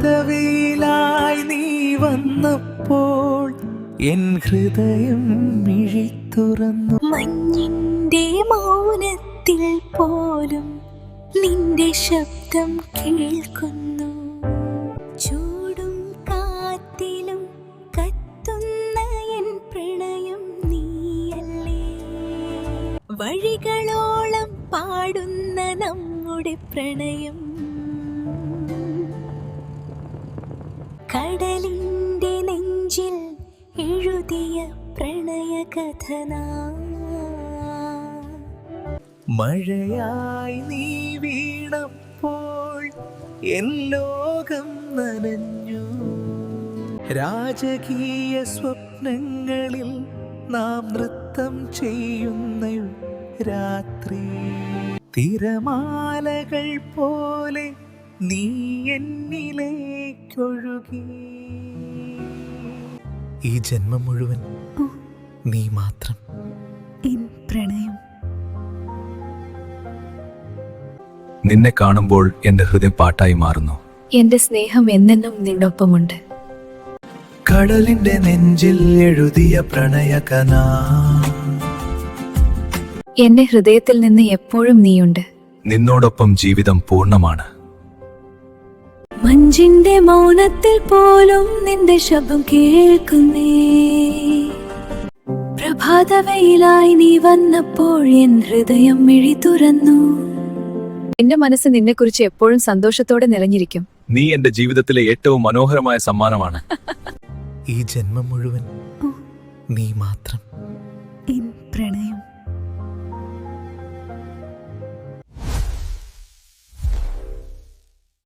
പ്രഭാതവേലായി നീ വന്നപ്പോൾ എൻ ഹൃദയം മിഴിത്തുറന്നു. മഞ്ഞിന്റെ മൗനത്തിൽ പോലും നിന്റെ ശബ്ദം കേൾക്കുന്നു. ചൂടും കാറ്റിലും കത്തുന്ന എൻ പ്രണയം നീയല്ലേ. വഴികളോളം പാടുന്ന നമ്മുടെ പ്രണയം കടലിന്റെ നെഞ്ചിൽ എഴുതിയ പ്രണയകഥന. മഴയായി നീ വീണപ്പോൾ എൻ ലോകം നനഞ്ഞു. രാജകീയ സ്വപ്നങ്ങളിൽ നാം നൃത്തം ചെയ്യുന്ന രാത്രി. തിരമാലകൾ പോലെ നീ എന്നിലേക്കൊഴുകി. ഈ ജന്മം മുഴുവൻ നീ മാത്രം എൻ പ്രണയം. നിന്നെ കാണുമ്പോൾ എന്റെ ഹൃദയം പാട്ടായി മാറുന്നു. എന്റെ സ്നേഹം എന്നെന്നും നിന്നൊപ്പമുണ്ട്. കടലിന്റെ നെഞ്ചിൽ എഴുതിയ പ്രണയകന. എന്റെ ഹൃദയത്തിൽ നിന്ന് എപ്പോഴും നീയുണ്ട്. നിന്നോടൊപ്പം ജീവിതം പൂർണ്ണമാണ്. മഞ്ചിന്റെ മൗനത്തിൽ പോലും നിന്റെ ശബ്ദം കേൾക്കുന്നേ. പ്രഭാതവെയിലായി നീ വന്നപ്പോൾ എൻ ഹൃദയം മിഴി തുറന്നു. എന്റെ മനസ്സ് നിന്നെക്കുറിച്ച് എപ്പോഴും സന്തോഷത്തോടെ നിറഞ്ഞിരിക്കും. നീ എന്റെ ജീവിതത്തിലെ ഏറ്റവും മനോഹരമായ സമ്മാനമാണ്. ഈ ജന്മം മുഴുവൻ നീ മാത്രം എൻ പ്രണയം.